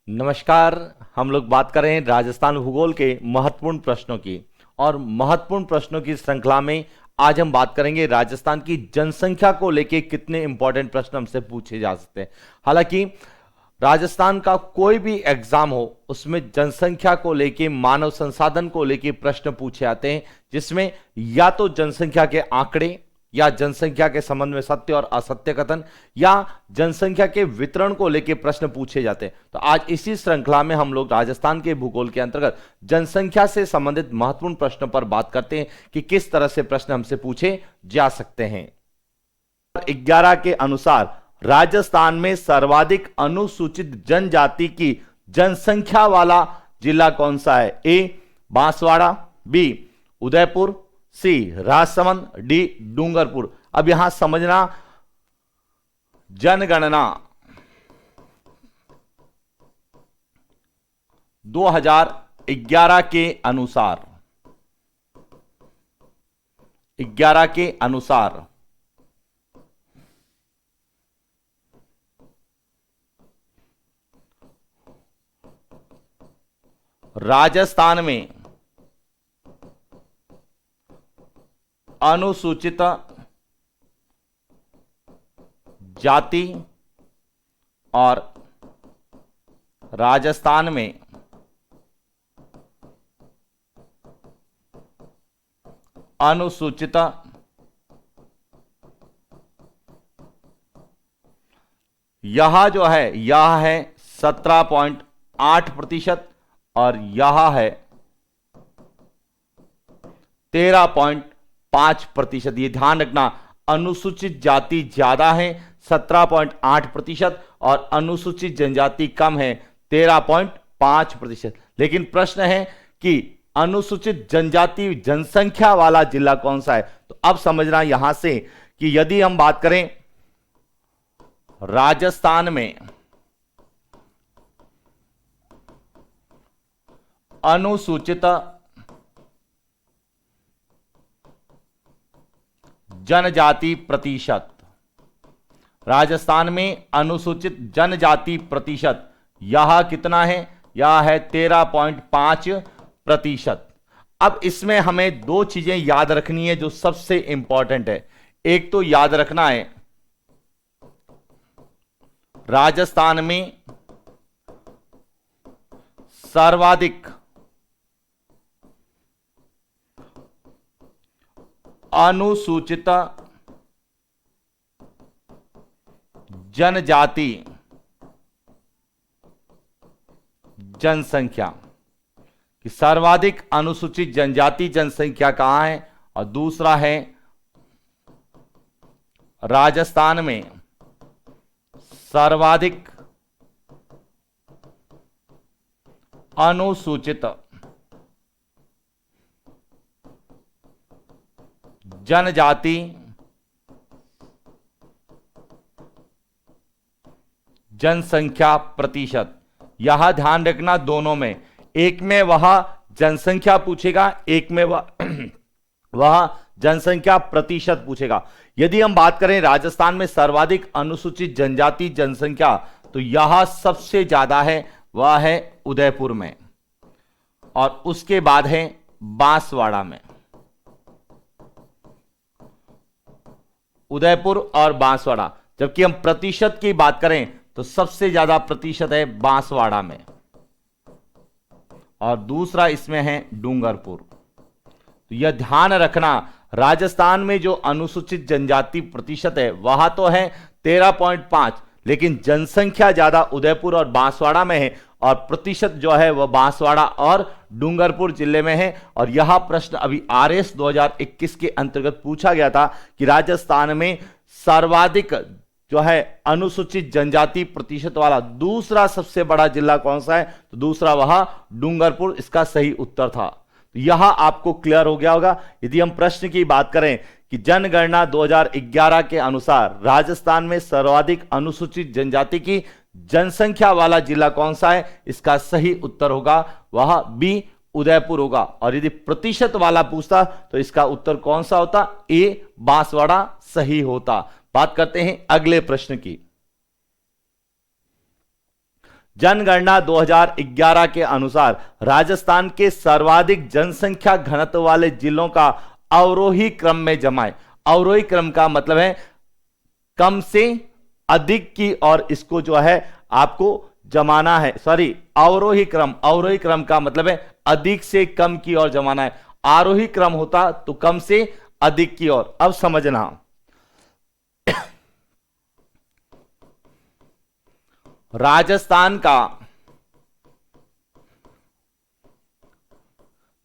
नमस्कार। हम लोग बात कर रहे हैं राजस्थान भूगोल के महत्वपूर्ण प्रश्नों की, और महत्वपूर्ण प्रश्नों की श्रृंखला में आज हम बात करेंगे राजस्थान की जनसंख्या को लेके कितने इंपॉर्टेंट प्रश्न हमसे पूछे जा सकते हैं। हालांकि राजस्थान का कोई भी एग्जाम हो उसमें जनसंख्या को लेके, मानव संसाधन को लेके प्रश्न पूछे जाते हैं, जिसमें या तो जनसंख्या के आंकड़े, या जनसंख्या के संबंध में सत्य और असत्य कथन, या जनसंख्या के वितरण को लेकर प्रश्न पूछे जाते हैं। तो आज इसी श्रृंखला में हम लोग राजस्थान के भूगोल के अंतर्गत जनसंख्या से संबंधित महत्वपूर्ण प्रश्नों पर बात करते हैं कि किस तरह से प्रश्न हमसे पूछे जा सकते हैं। 11 के अनुसार राजस्थान में सर्वाधिक अनुसूचित जनजाति की जनसंख्या वाला जिला कौन सा है? ए बांसवाड़ा, बी उदयपुर, सी राजसमंद, डी डूंगरपुर। अब यहां समझना, जनगणना 2011 के अनुसार, 11 के अनुसार राजस्थान में अनुसूचित जाति और राजस्थान में अनुसूचित यह जो है, यह है 17.8% और यह है 13.5%। ये ध्यान रखना, अनुसूचित जाति ज्यादा है 17.8% और अनुसूचित जनजाति कम है 13.5%। लेकिन प्रश्न है कि अनुसूचित जनजाति जनसंख्या वाला जिला कौन सा है? तो अब समझना यहां से कि यदि हम बात करें राजस्थान में अनुसूचित जनजाति प्रतिशत, राजस्थान में अनुसूचित जनजाति प्रतिशत यह कितना है? यह है 13.5%। अब इसमें हमें दो चीजें याद रखनी है जो सबसे इंपॉर्टेंट है। एक तो याद रखना है, राजस्थान में सर्वाधिक अनुसूचित जनजाति जनसंख्या, कि सर्वाधिक अनुसूचित जनजाति जनसंख्या कहां है? और दूसरा है राजस्थान में सर्वाधिक अनुसूचित जनजाति जनसंख्या प्रतिशत। यह ध्यान रखना, दोनों में, एक में वह जनसंख्या पूछेगा, एक में वह जनसंख्या प्रतिशत पूछेगा। यदि हम बात करें राजस्थान में सर्वाधिक अनुसूचित जनजाति जनसंख्या, तो यह सबसे ज्यादा है, वह है उदयपुर में, और उसके बाद है बांसवाड़ा में। उदयपुर और बांसवाड़ा। जबकि हम प्रतिशत की बात करें तो सबसे ज्यादा प्रतिशत है बांसवाड़ा में, और दूसरा इसमें है डूंगरपुर। तो यह ध्यान रखना, राजस्थान में जो अनुसूचित जनजाति प्रतिशत है वह तो है 13.5, लेकिन जनसंख्या ज्यादा उदयपुर और बांसवाड़ा में है, और प्रतिशत जो है वह बांसवाड़ा और डूंगरपुर जिले में है। और यह प्रश्न अभी आरएस 2021 के अंतर्गत पूछा गया था कि राजस्थान में सर्वाधिक जो है अनुसूचित जनजाति प्रतिशत वाला दूसरा सबसे बड़ा जिला कौन सा है? तो दूसरा वह डूंगरपुर इसका सही उत्तर था। तो यह आपको क्लियर हो गया होगा। यदि हम प्रश्न की बात करें कि जनगणना 2011 के अनुसार राजस्थान में सर्वाधिक अनुसूचित जनजाति की जनसंख्या वाला जिला कौन सा है? इसका सही उत्तर होगा वह बी उदयपुर होगा। और यदि प्रतिशत वाला पूछता तो इसका उत्तर कौन सा होता? ए बांसवाड़ा सही होता। बात करते हैं अगले प्रश्न की। जनगणना 2011 के अनुसार राजस्थान के सर्वाधिक जनसंख्या घनत्व वाले जिलों का अवरोही क्रम में जमाएं। अवरोही क्रम का मतलब है कम से अधिक की, और इसको जो है आपको जमाना है। सॉरी, अवरोही क्रम का मतलब है अधिक से कम की ओर जमाना है। आरोही क्रम होता तो कम से अधिक की ओर। अब समझना, राजस्थान का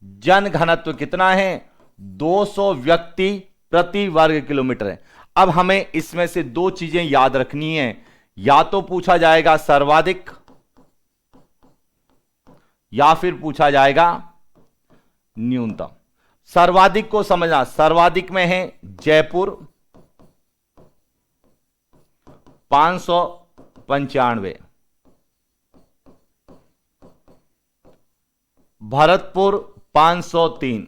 जन घनत्व कितना है? 200 व्यक्ति प्रति वर्ग किलोमीटर है। अब हमें इसमें से दो चीजें याद रखनी है, या तो पूछा जाएगा सर्वाधिक या फिर पूछा जाएगा न्यूनतम। सर्वाधिक को समझना, सर्वाधिक में है जयपुर 595, भरतपुर 503,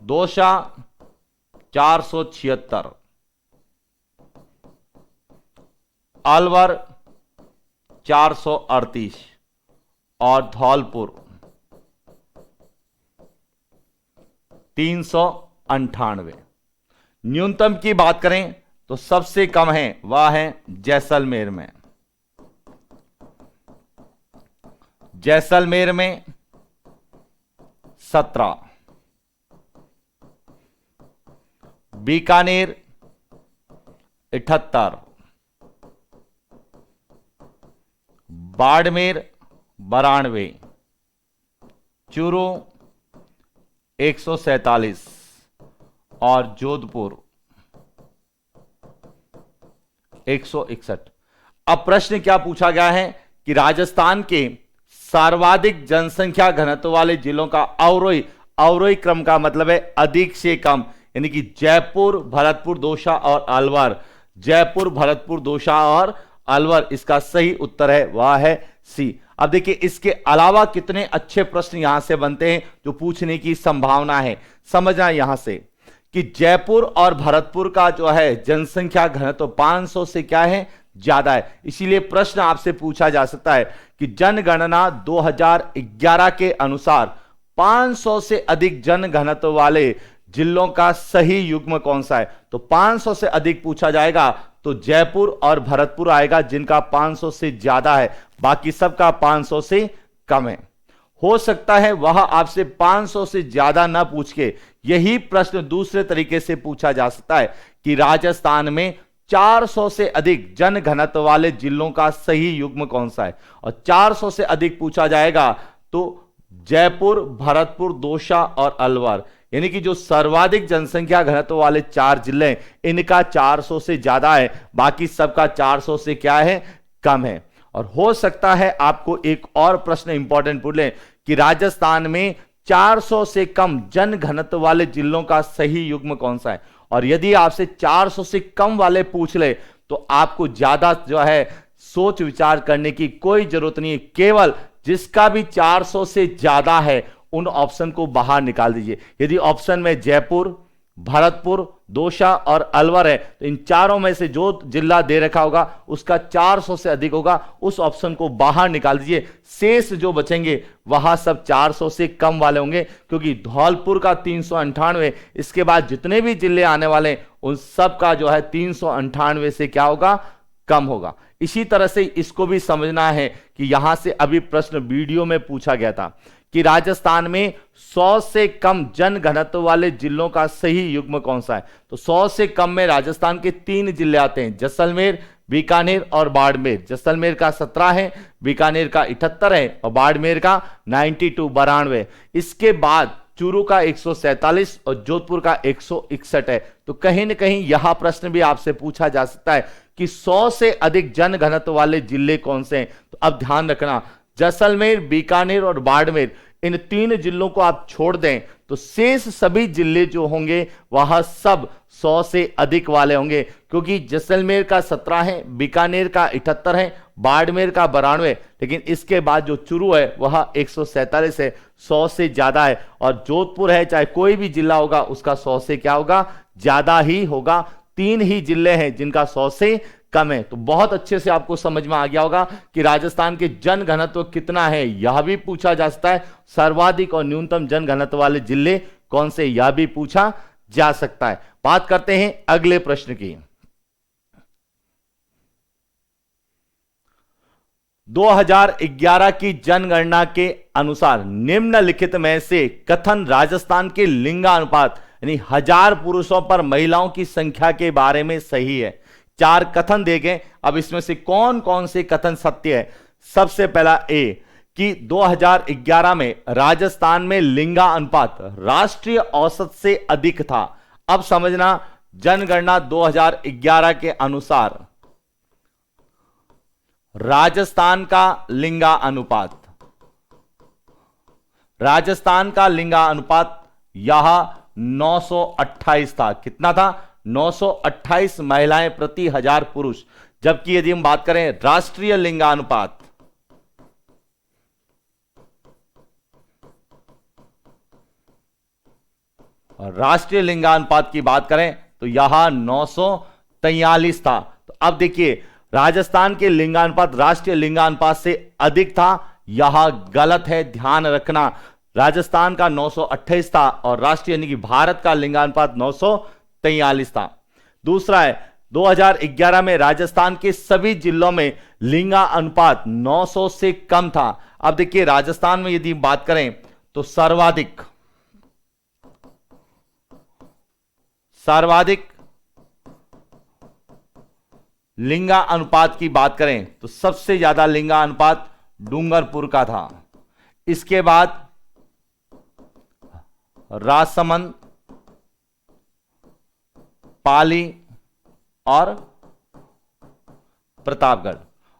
दौसा 476, अलवर 438 और धौलपुर 398। न्यूनतम की बात करें तो सबसे कम है, वह है जैसलमेर में। जैसलमेर में 17, बीकानेर 78, बाड़मेर 92, चूरू 147 और जोधपुर 161। अब प्रश्न क्या पूछा गया है कि राजस्थान के सर्वाधिक जनसंख्या घनत्व वाले जिलों का अवरोही क्रम का मतलब है अधिक से कम, यानी कि जयपुर, भरतपुर, दौसा और अलवर। जयपुर, भरतपुर, दौसा और अलवर, इसका सही उत्तर है वह है सी। अब देखिए इसके अलावा कितने अच्छे प्रश्न यहां से बनते हैं जो पूछने की संभावना है। समझना यहां से कि जयपुर और भरतपुर का जो है जनसंख्या घनत्व 500 से क्या है, ज्यादा है। इसीलिए प्रश्न आपसे पूछा जा सकता है कि जनगणना 2011 के अनुसार 500 से अधिक जन घनत्व वाले जिलों का सही युग्म कौन सा है। तो 500 से अधिक पूछा जाएगा तो जयपुर और भरतपुर आएगा, जिनका 500 से ज्यादा है, बाकी सबका 500 से कम है। हो सकता है वह आपसे 500 से ज्यादा ना पूछ के यही प्रश्न दूसरे तरीके से पूछा जा सकता है कि राजस्थान में 400 से अधिक जन घनत्व वाले जिलों का सही युग्म कौन सा है, और 400 से अधिक पूछा जाएगा तो जयपुर, भरतपुर, दौसा और अलवर, यानी कि जो सर्वाधिक जनसंख्या घनत्व वाले 4 जिले इनका 400 से ज्यादा है, बाकी सबका 400 से क्या है, कम है। और हो सकता है आपको एक और प्रश्न इंपॉर्टेंट पूछ लें कि राजस्थान में 400 से कम जन घनत्व वाले जिलों का सही युग्म कौन सा है। और यदि आपसे 400 से कम वाले पूछ ले तो आपको ज्यादा जो है सोच विचार करने की कोई जरूरत नहीं है, केवल जिसका भी 400 से ज्यादा है उन ऑप्शन को बाहर निकाल दीजिए। यदि ऑप्शन में जयपुर, भरतपुर, दौसा और अलवर है तो इन चारों में से जो जिला दे रखा होगा उसका 400 से अधिक होगा, उस ऑप्शन को बाहर निकाल दीजिए। शेष जो बचेंगे वहां सब 400 से कम वाले होंगे, क्योंकि धौलपुर का 398, इसके बाद जितने भी जिले आने वाले उन सब का जो है 398 से क्या होगा, कम होगा। इसी तरह से इसको भी समझना है कि यहां से अभी प्रश्न वीडियो में पूछा गया था कि राजस्थान में 100 से कम जन घनत्व वाले जिलों का सही युग्म कौन सा है। तो 100 से कम में राजस्थान के 3 जिले आते हैं, जैसलमेर, बीकानेर और बाड़मेर। जैसलमेर का 17 है, बीकानेर का 78 है और बाड़मेर का 92 इसके बाद चूरू का 147 और जोधपुर का 161 है। तो कहीं ना कहीं यह प्रश्न भी आपसे पूछा जा सकता है कि 100 से अधिक जन घनत्व वाले जिले कौन से हैं। तो अब ध्यान रखना, जैसलमेर, बीकानेर और बाड़मेर, इन 3 जिलों को आप छोड़ दें तो शेष सभी जिले जो होंगे वह सब 100 से अधिक वाले होंगे, क्योंकि जैसलमेर का 17 है, बीकानेर का 78 है, बाड़मेर का 92, लेकिन इसके बाद जो चूरू है वह 147 है, 100 से ज्यादा है। और जोधपुर है, चाहे कोई भी जिला होगा उसका 100 से क्या होगा, ज्यादा ही होगा। 3 ही जिले हैं जिनका 100 से कम है। तो बहुत अच्छे से आपको समझ में आ गया होगा कि राजस्थान के जन घनत्व कितना है, यह भी पूछा जा सकता है। सर्वाधिक और न्यूनतम जन घनत्व वाले जिले कौन से, यह भी पूछा जा सकता है। बात करते हैं अगले प्रश्न की। 2011 की जनगणना के अनुसार निम्नलिखित में से कथन राजस्थान के लिंगानुपात यानी 1000 पुरुषों पर महिलाओं की संख्या के बारे में सही है। 4 कथन देंगे, अब इसमें से कौन कौन से कथन सत्य है। सबसे पहला ए कि 2011 में राजस्थान में लिंगानुपात राष्ट्रीय औसत से अधिक था। अब समझना, जनगणना 2011 के अनुसार राजस्थान का लिंगानुपात यह 928 था। कितना था? 928 महिलाएं प्रति 1000 पुरुष। जबकि यदि हम बात करें राष्ट्रीय लिंगानुपात, की बात करें तो यह 943 था। तो अब देखिए, राजस्थान के लिंगानुपात राष्ट्रीय लिंगानुपात से अधिक था, यह गलत है, ध्यान रखना। राजस्थान का 928 था और राष्ट्रीय यानी कि भारत का लिंगानुपात 943 था। दूसरा है, 2011 में राजस्थान के सभी जिलों में लिंगानुपात 900 से कम था। अब देखिए, राजस्थान में यदि बात करें तो सर्वाधिक लिंगा अनुपात की बात करें तो सबसे ज्यादा लिंगा अनुपात डूंगरपुर का था। इसके बाद राजसमंद, पाली और प्रतापगढ़,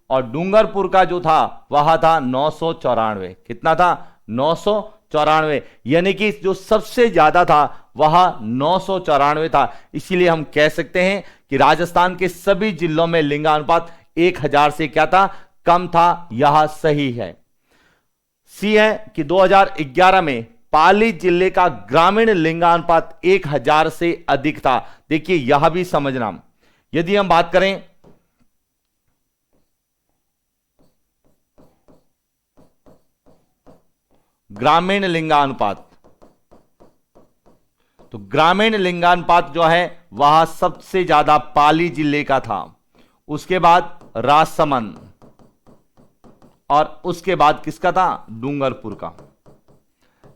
और डूंगरपुर का जो था वह था 994। कितना था? 994, यानी कि जो सबसे ज्यादा था वह 994 था। इसीलिए हम कह सकते हैं कि राजस्थान के सभी जिलों में लिंगानुपात 1000 से क्या था? कम था। यह सही है। सी है कि 2011 में पाली जिले का ग्रामीण लिंगानुपात 1000 से अधिक था। देखिए, यह भी समझना, यदि हम बात करें ग्रामीण लिंगानुपात, तो ग्रामीण लिंगानुपात जो है वह सबसे ज्यादा पाली जिले का था, उसके बाद राजसमंद, और उसके बाद किसका था? डूंगरपुर का।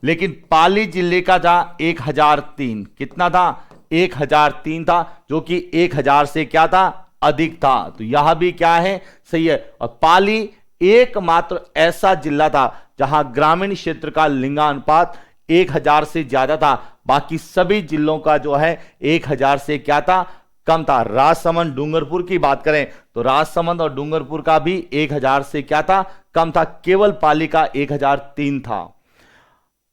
लेकिन पाली जिले का था 1003। कितना था? 1003 था, जो कि 1000 से क्या था? अधिक था। तो यह भी क्या है? सही है। और पाली एकमात्र ऐसा जिला था जहां ग्रामीण क्षेत्र का लिंगानुपात 1000 से ज्यादा था। बाकी सभी जिलों का जो है 1000 से क्या था? कम था। राजसमंद, डूंगरपुर की बात करें तो राजसमंद और डूंगरपुर का भी 1000 से क्या था? कम था। केवल पाली का 1003 था।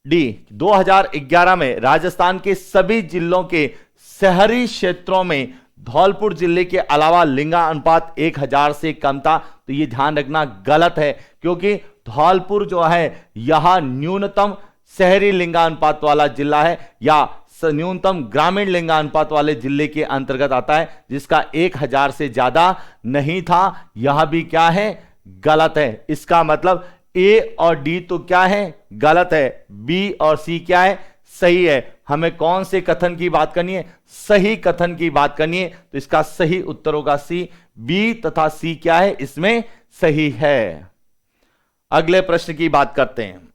डी, 2011 में राजस्थान के सभी जिलों के शहरी क्षेत्रों में धौलपुर जिले के अलावा लिंगानुपात 1000 से कम था। तो यह ध्यान रखना गलत है, क्योंकि धौलपुर जो है यह न्यूनतम शहरी लिंगानुपात वाला जिला है, या न्यूनतम ग्रामीण लिंगानुपात वाले जिले के अंतर्गत आता है, जिसका 1000 से ज्यादा नहीं था। यह भी क्या है? गलत है। इसका मतलब ए और डी तो क्या है? गलत है। बी और सी क्या है? सही है। हमें कौन से कथन की बात करनी है? सही कथन की बात करनी है। तो इसका सही उत्तर होगा सी। बी तथा सी क्या है? इसमें सही है। अगले प्रश्न की बात करते हैं।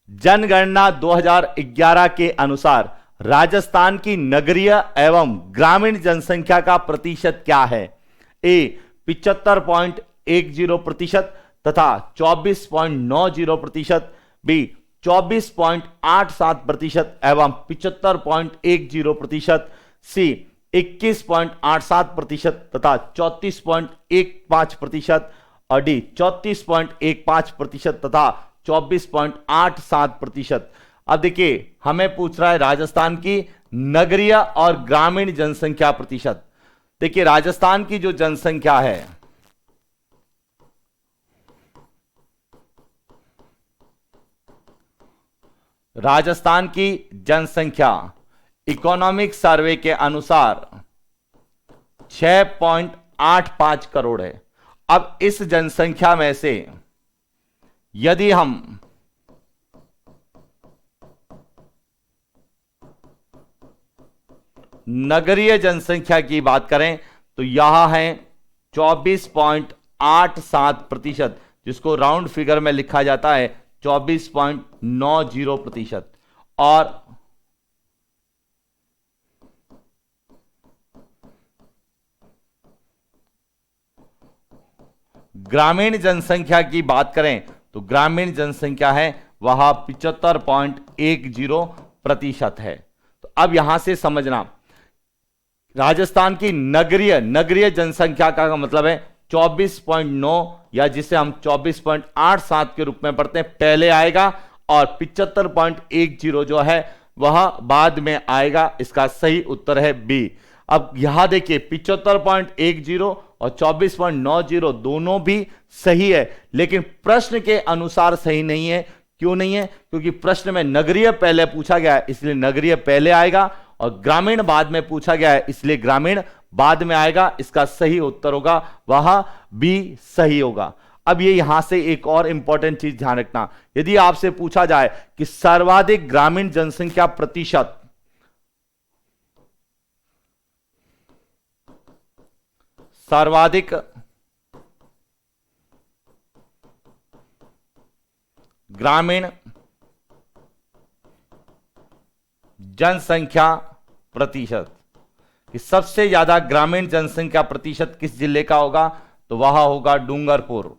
जनगणना 2011 के अनुसार राजस्थान की नगरीय एवं ग्रामीण जनसंख्या का प्रतिशत क्या है? ए 75.10% तथा 24.90%, बी 24.87% एवं 75.10%, सी 21.87% तथा 34.15%, और डी 34.15% तथा 24.87%। अब देखिए, हमें पूछ रहा है राजस्थान की नगरीय और ग्रामीण जनसंख्या प्रतिशत। देखिए, राजस्थान की जो जनसंख्या है, राजस्थान की जनसंख्या इकोनॉमिक सर्वे के अनुसार 6.85 करोड़ है। अब इस जनसंख्या में से यदि हम नगरीय जनसंख्या की बात करें तो यह है 24.87%, जिसको राउंड फिगर में लिखा जाता है 24.90%। और ग्रामीण जनसंख्या की बात करें तो ग्रामीण जनसंख्या है वह 75.10% है। तो अब यहां से समझना, राजस्थान की नगरीय जनसंख्या का मतलब है 24.9, या जिसे हम 24.87 के रूप में पढ़ते हैं, पहले आएगा, और 75.10 जो है वह बाद में आएगा। इसका सही उत्तर है बी। अब यहां देखिए 75.10 और 24.90 दोनों भी सही है, लेकिन प्रश्न के अनुसार सही नहीं है। क्यों नहीं है? क्योंकि प्रश्न में नगरीय पहले पूछा गया है, इसलिए नगरीय पहले आएगा, और ग्रामीण बाद में पूछा गया है, इसलिए ग्रामीण बाद में आएगा। इसका सही उत्तर होगा वह बी सही होगा। अब ये यहां से एक और इंपॉर्टेंट चीज ध्यान रखना, यदि आपसे पूछा जाए कि सर्वाधिक ग्रामीण जनसंख्या प्रतिशत, सर्वाधिक ग्रामीण जनसंख्या प्रतिशत, कि सबसे ज्यादा ग्रामीण जनसंख्या प्रतिशत किस जिले का होगा, तो वह होगा डूंगरपुर।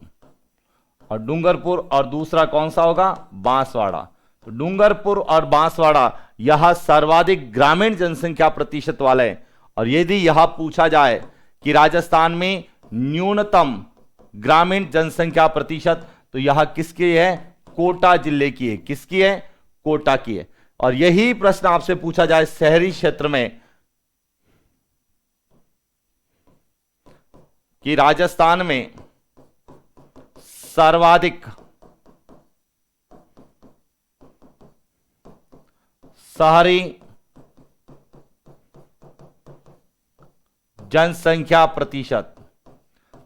और डूंगरपुर और दूसरा कौन सा होगा? बांसवाड़ा। तो डूंगरपुर और बांसवाड़ा यह सर्वाधिक ग्रामीण जनसंख्या प्रतिशत वाले हैं। और यदि यह पूछा जाए कि राजस्थान में न्यूनतम ग्रामीण जनसंख्या प्रतिशत, तो यह किसकी है? कोटा जिले की है। किसकी है? कोटा की है। और यही प्रश्न आपसे पूछा जाए शहरी क्षेत्र में कि राजस्थान में सर्वाधिक शहरी जनसंख्या प्रतिशत,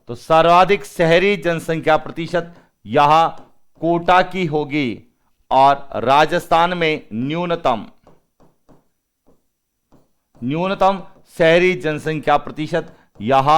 तो सर्वाधिक शहरी जनसंख्या प्रतिशत यह कोटा की होगी, और राजस्थान में न्यूनतम शहरी जनसंख्या प्रतिशत यह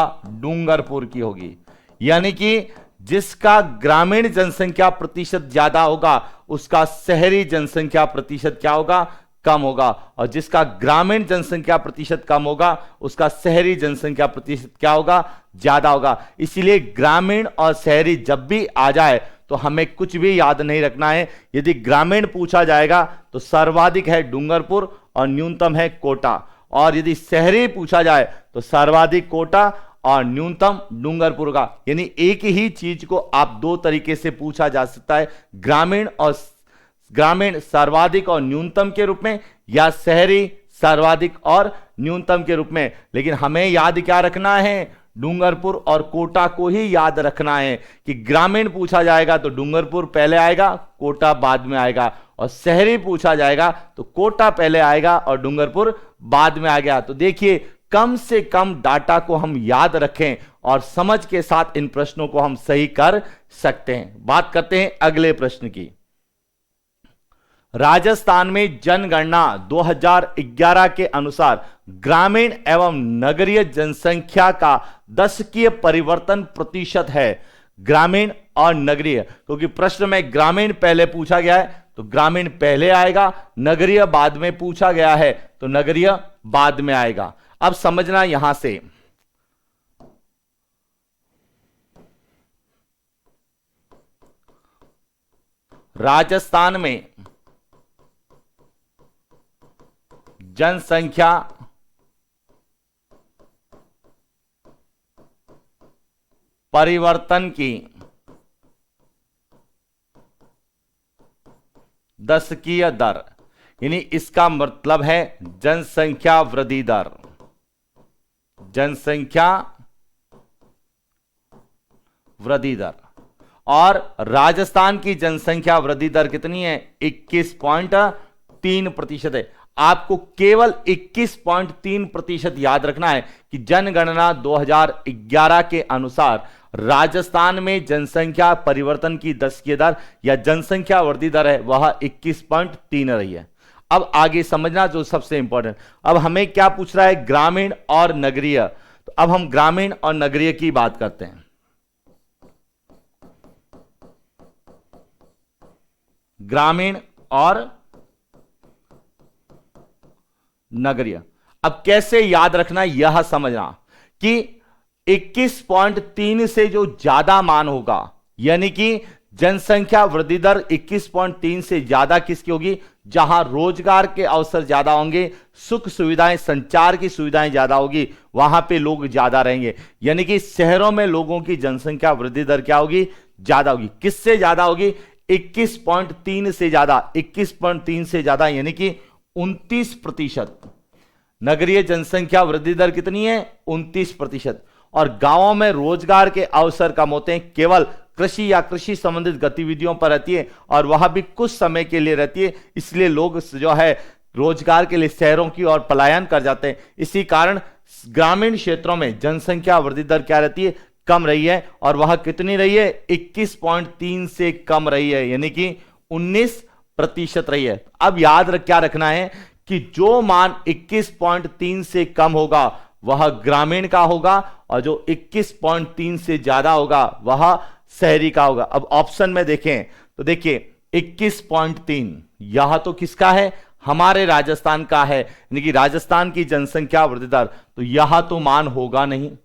डूंगरपुर की होगी। यानी कि जिसका ग्रामीण जनसंख्या प्रतिशत ज्यादा होगा उसका शहरी जनसंख्या प्रतिशत क्या होगा? कम होगा, और जिसका ग्रामीण जनसंख्या प्रतिशत कम होगा उसका शहरी जनसंख्या प्रतिशत क्या होगा? ज्यादा होगा। इसलिए ग्रामीण और शहरी जब भी आ जाए तो हमें कुछ भी याद नहीं रखना है। यदि ग्रामीण पूछा जाएगा तो सर्वाधिक है डूंगरपुर और न्यूनतम है कोटा, और यदि शहरी पूछा जाए तो सर्वाधिक कोटा और न्यूनतम डूंगरपुर का। यानी एक ही चीज को आप दो तरीके से पूछा जा सकता है, ग्रामीण सर्वाधिक और न्यूनतम के रूप में, या शहरी सर्वाधिक और न्यूनतम के रूप में। लेकिन हमें याद क्या रखना है? डूंगरपुर और कोटा को ही याद रखना है कि ग्रामीण पूछा जाएगा तो डूंगरपुर पहले आएगा, कोटा बाद में आएगा, और शहरी पूछा जाएगा तो कोटा पहले आएगा और डूंगरपुर बाद में आएगा। तो देखिए, कम से कम डाटा को हम याद रखें और समझ के साथ इन प्रश्नों को हम सही कर सकते हैं। बात करते हैं अगले प्रश्न की। राजस्थान में जनगणना 2011 के अनुसार ग्रामीण एवं नगरीय जनसंख्या का दशकीय परिवर्तन प्रतिशत है। ग्रामीण और नगरीय, क्योंकि प्रश्न में ग्रामीण पहले पूछा गया है तो ग्रामीण पहले आएगा, नगरीय बाद में पूछा गया है तो नगरीय बाद में आएगा। अब समझना यहां से, राजस्थान में जनसंख्या परिवर्तन की दशकीय दर, यानी इसका मतलब है जनसंख्या वृद्धि दर। जनसंख्या वृद्धि दर, और राजस्थान की जनसंख्या वृद्धि दर कितनी है? 21.3% है। आपको केवल 21.3% याद रखना है कि जनगणना 2011 के अनुसार राजस्थान में जनसंख्या परिवर्तन की दस की दर या जनसंख्या वृद्धि दर है वह 21.3 रही है। अब आगे समझना जो सबसे इंपॉर्टेंट, अब हमें क्या पूछ रहा है, ग्रामीण और नगरीय। तो अब हम ग्रामीण और नगरीय की बात करते हैं। ग्रामीण और नगरीय, अब कैसे याद रखना यह समझना कि 21.3 से जो ज्यादा मान होगा, यानी कि जनसंख्या वृद्धि दर 21.3 से ज्यादा किसकी होगी, जहां रोजगार के अवसर ज्यादा होंगे, सुख सुविधाएं, संचार की सुविधाएं ज्यादा होगी, वहां पे लोग ज्यादा रहेंगे। यानी कि शहरों में लोगों की जनसंख्या वृद्धि दर क्या होगी, ज्यादा होगी। किससे ज्यादा होगी, 21.3 से ज्यादा, 21.3 से ज्यादा यानी कि 29%। नगरीय जनसंख्या वृद्धि दर कितनी है, 29%। और गांवों में रोजगार के अवसर कम होते हैं, केवल कृषि या कृषि संबंधित गतिविधियों पर रहती है और वह भी कुछ समय के लिए रहती है, इसलिए लोग जो है रोजगार के लिए शहरों की ओर पलायन कर जाते हैं। इसी कारण ग्रामीण क्षेत्रों में जनसंख्या वृद्धि दर क्या रहती है, कम रही है। और वह कितनी रही है, 21.3 से कम रही है, यानी कि 19% रही है। अब याद क्या रखना है कि जो मान 21.3 से कम होगा वह ग्रामीण का होगा और जो 21.3 से ज्यादा होगा वह शहरी का होगा। अब ऑप्शन में देखें तो देखिए 21.3 यह तो किसका है, हमारे राजस्थान का है, यानी कि राजस्थान की जनसंख्या वृद्धि दर, तो यह तो मान होगा नहीं।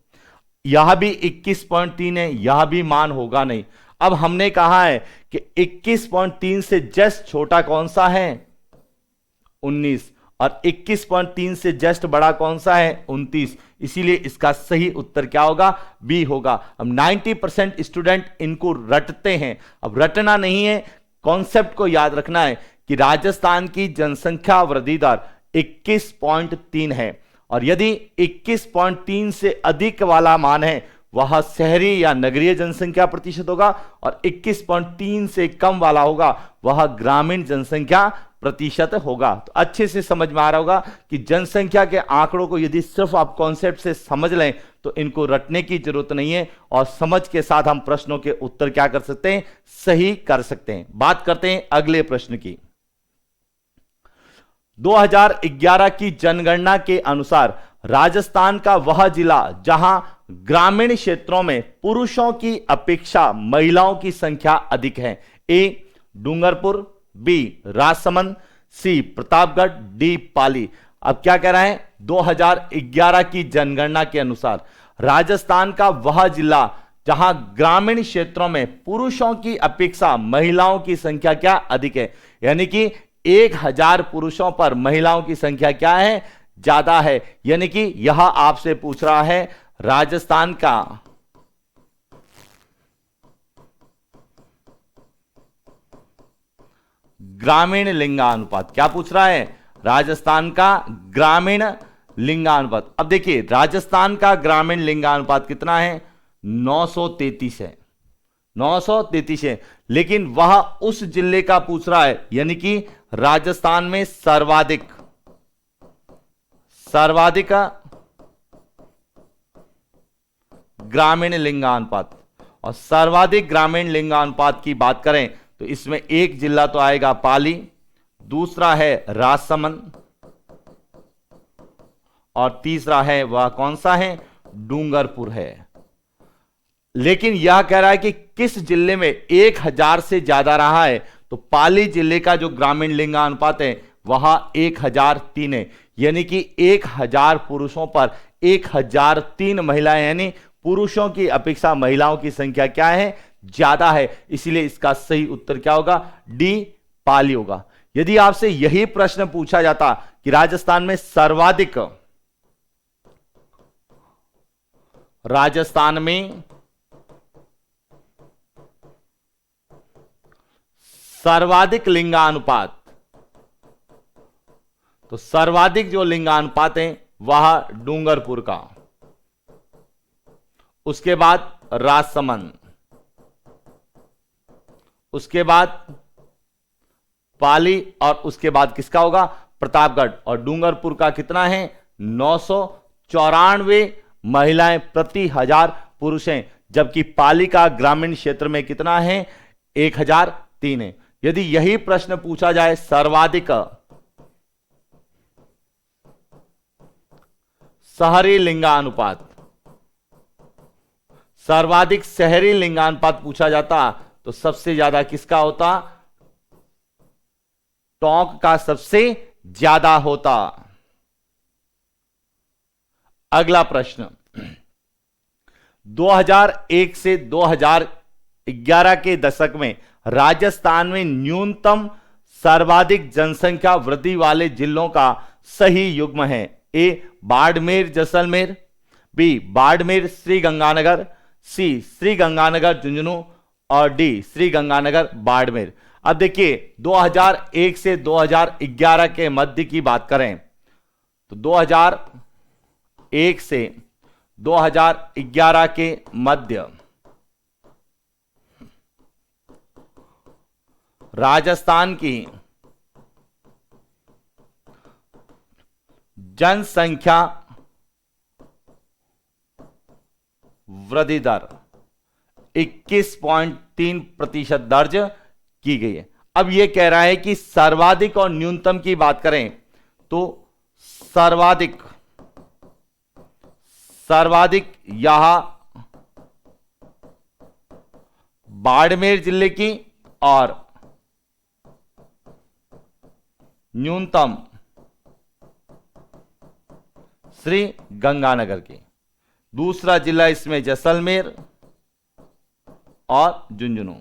यह भी 21.3 है, यह भी मान होगा नहीं। अब हमने कहा है कि 21.3 से जस्ट छोटा कौन सा है, 19, और 21.3 से जस्ट बड़ा कौन सा है, 29। इसीलिए इसका सही उत्तर क्या होगा, बी होगा। अब 90% स्टूडेंट इनको रटते हैं, अब रटना नहीं है, कॉन्सेप्ट को याद रखना है कि राजस्थान की जनसंख्या वृद्धि दर 21.3 है और यदि 21.3 से अधिक वाला मान है वह शहरी या नगरीय जनसंख्या प्रतिशत होगा और 21.3 से कम वाला होगा वह ग्रामीण जनसंख्या प्रतिशत होगा। तो अच्छे से समझ में आ रहा होगा कि जनसंख्या के आंकड़ों को यदि सिर्फ आप कॉन्सेप्ट से समझ लें तो इनको रटने की जरूरत नहीं है और समझ के साथ हम प्रश्नों के उत्तर क्या कर सकते हैं, सही कर सकते हैं। बात करते हैं अगले प्रश्न की। 2011 की जनगणना के अनुसार राजस्थान का वह जिला जहां ग्रामीण क्षेत्रों में पुरुषों की अपेक्षा महिलाओं की संख्या अधिक है, ए डूंगरपुर, बी राजसमंद, सी प्रतापगढ़, डी पाली। अब क्या कह रहा है, 2011 की जनगणना के अनुसार राजस्थान का वह जिला जहां ग्रामीण क्षेत्रों में पुरुषों की अपेक्षा महिलाओं की संख्या क्या अधिक है, यानी कि 1000 पुरुषों पर महिलाओं की संख्या क्या है, ज्यादा है। यानी कि यह आपसे पूछ रहा है राजस्थान का ग्रामीण लिंगानुपात। क्या पूछ रहा है, राजस्थान का ग्रामीण लिंगानुपात। अब देखिए राजस्थान का ग्रामीण लिंगानुपात कितना है, 933 है, 933 है। लेकिन वह उस जिले का पूछ रहा है, यानी कि राजस्थान में सर्वाधिक ग्रामीण लिंगानुपात, और सर्वाधिक ग्रामीण लिंगानुपात की बात करें तो इसमें एक जिला तो आएगा पाली, दूसरा है राजसमंद और तीसरा है वह कौन सा है, डूंगरपुर है। लेकिन यह कह रहा है कि किस जिले में 1000 से ज्यादा रहा है, तो पाली जिले का जो ग्रामीण लिंगानुपात है वह 1003 है, यानी कि 1000 पुरुषों पर 1003 महिलाएं, यानी पुरुषों की अपेक्षा महिलाओं की संख्या क्या है, ज्यादा है। इसलिए इसका सही उत्तर क्या होगा, डी पाली होगा। यदि आपसे यही प्रश्न पूछा जाता कि राजस्थान में सर्वाधिक लिंगानुपात, तो सर्वाधिक जो लिंगानुपात है वह डूंगरपुर का, उसके बाद राजसमंद, उसके बाद पाली और उसके बाद किसका होगा, प्रतापगढ़। और डूंगरपुर का कितना है 994 महिलाएं प्रति 1000 पुरुष हैं, जबकि पाली का ग्रामीण क्षेत्र में कितना है 1003 है। यदि यही प्रश्न पूछा जाए सर्वाधिक शहरी लिंगानुपात, सर्वाधिक शहरी लिंगानुपात पूछा जाता तो सबसे ज्यादा किसका होता, टोंक का सबसे ज्यादा होता। अगला प्रश्न 2001 से 2011 के दशक में राजस्थान में न्यूनतम सर्वाधिक जनसंख्या वृद्धि वाले जिलों का सही युग्म है। ए बाड़मेर जैसलमेर, बी बाड़मेर श्रीगंगानगर, सी श्रीगंगानगर झुंझुनू और डी श्रीगंगानगर बाड़मेर। अब देखिए 2001 से 2011 के मध्य की बात करें तो 2001 से 2011 के मध्य राजस्थान की जनसंख्या वृद्धि दर 21.3% दर्ज की गई है। अब यह कह रहा है कि सर्वाधिक और न्यूनतम की बात करें तो सर्वाधिक यहां बाड़मेर जिले की और न्यूनतम श्री गंगानगर की। दूसरा जिला इसमें जैसलमेर और झुंझुनू,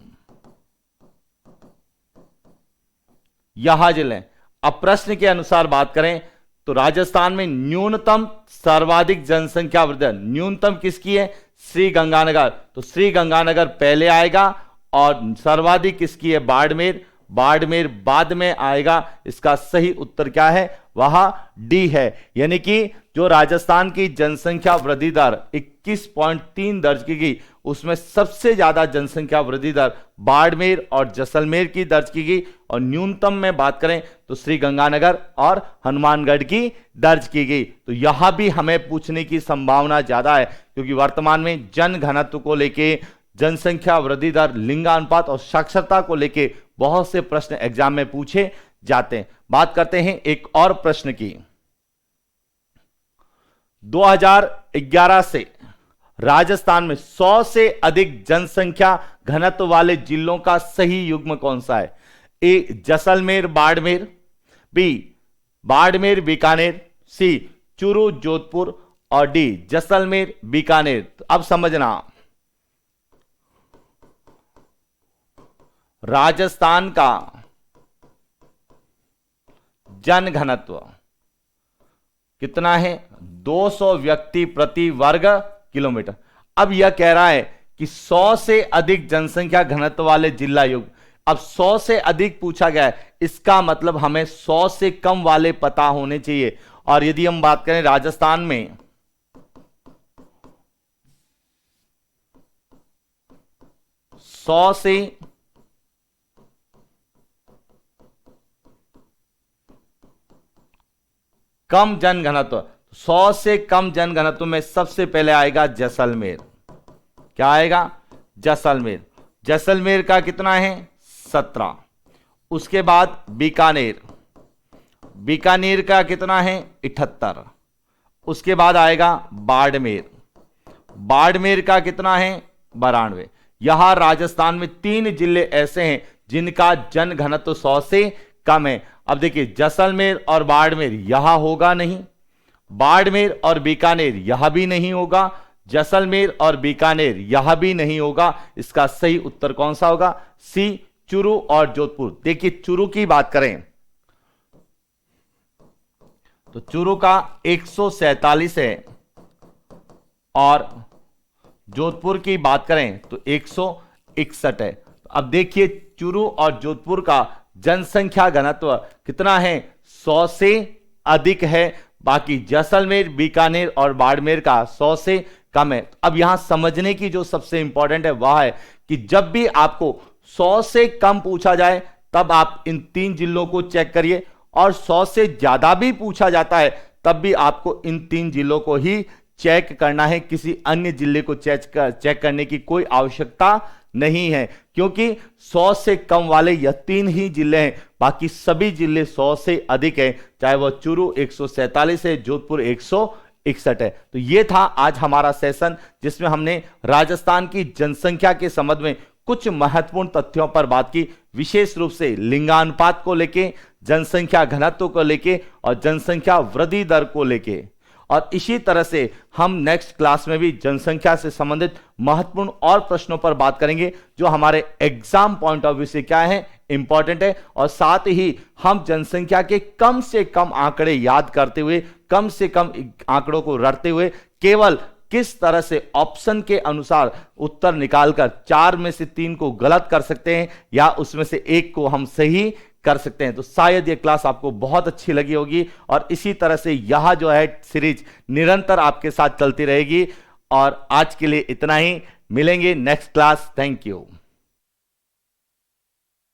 यहां जिले। अब प्रश्न के अनुसार बात करें तो राजस्थान में न्यूनतम सर्वाधिक जनसंख्या वृद्धि, न्यूनतम किसकी है श्रीगंगानगर, तो श्रीगंगानगर पहले आएगा और सर्वाधिक किसकी है बाड़मेर, बाड़मेर बाद में आएगा। इसका सही उत्तर क्या है, वह डी है। यानी कि जो राजस्थान की जनसंख्या वृद्धि दर 21.3 दर्ज की गई, उसमें सबसे ज्यादा जनसंख्या वृद्धि दर बाड़मेर और जैसलमेर की दर्ज की गई, और न्यूनतम में बात करें तो श्रीगंगानगर और हनुमानगढ़ की दर्ज की गई। तो यहां भी हमें पूछने की संभावना ज्यादा है, क्योंकि वर्तमान में जन घनत्व को लेके, जनसंख्या वृद्धि दर, लिंगानुपात और साक्षरता को लेके बहुत से प्रश्न एग्जाम में पूछे जाते हैं। बात करते हैं एक और प्रश्न की। 2011 से राजस्थान में 100 से अधिक जनसंख्या घनत्व वाले जिलों का सही युग्म कौन सा है। ए जैसलमेर बाड़मेर, बी बाड़मेर बीकानेर, सी चूरू जोधपुर और डी जैसलमेर बीकानेर। अब समझना, राजस्थान का जन घनत्व कितना है 200 व्यक्ति प्रति वर्ग किलोमीटर। अब यह कह रहा है कि 100 से अधिक जनसंख्या घनत्व वाले जिला युग्म। अब 100 से अधिक पूछा गया है, इसका मतलब हमें 100 से कम वाले पता होने चाहिए। और यदि हम बात करें राजस्थान में 100 से कम जन घनत्व, 100 से कम जन घनत्व में सबसे पहले आएगा जैसलमेर। क्या आएगा, जैसलमेर। जैसलमेर का कितना है 17। उसके बाद बीकानेर, बीकानेर का कितना है 78। उसके बाद आएगा बाड़मेर, बाड़मेर का कितना है 92। यहां राजस्थान में 3 जिले ऐसे हैं जिनका जन घनत्व 100 से कम है। अब देखिए जैसलमेर और बाड़मेर यहां होगा नहीं, बाड़मेर और बीकानेर यहां भी नहीं होगा, जैसलमेर और बीकानेर यहां भी नहीं होगा। इसका सही उत्तर कौन सा होगा, सी चूरू और जोधपुर। देखिए चूरू की बात करें तो चूरू का 147 है और जोधपुर की बात करें तो 161 है। अब देखिए चूरू और जोधपुर का जनसंख्या घनत्व कितना है 100 से अधिक है, बाकी जैसलमेर, बीकानेर और बाड़मेर का 100 से कम है। अब यहां समझने की जो सबसे इंपॉर्टेंट है वह है कि जब भी आपको 100 से कम पूछा जाए तब आप इन 3 जिलों को चेक करिए और 100 से ज्यादा भी पूछा जाता है तब भी आपको इन 3 जिलों को ही चेक करना है, किसी अन्य जिले को चेक करने की कोई आवश्यकता नहीं है, क्योंकि 100 से कम वाले यह 3 ही जिले हैं, बाकी सभी जिले 100 से अधिक है, चाहे वह चूरू 147 है, जोधपुर 161 है। तो यह था आज हमारा सेशन जिसमें हमने राजस्थान की जनसंख्या के संबंध में कुछ महत्वपूर्ण तथ्यों पर बात की, विशेष रूप से लिंगानुपात को लेके, जनसंख्या घनत्व को लेके और जनसंख्या वृद्धि दर को लेके। और इसी तरह से हम नेक्स्ट क्लास में भी जनसंख्या से संबंधित महत्वपूर्ण और प्रश्नों पर बात करेंगे जो हमारे एग्जाम पॉइंट ऑफ व्यू से क्या है, इंपॉर्टेंट है, और साथ ही हम जनसंख्या के कम से कम आंकड़े याद करते हुए, कम से कम आंकड़ों को रटते हुए केवल किस तरह से ऑप्शन के अनुसार उत्तर निकालकर 4 में से 3 को गलत कर सकते हैं या उसमें से 1 को हम सही कर सकते हैं। तो शायद ये क्लास आपको बहुत अच्छी लगी होगी और इसी तरह से यह जो है सीरीज निरंतर आपके साथ चलती रहेगी। और आज के लिए इतना ही, मिलेंगे नेक्स्ट क्लास। Thank you.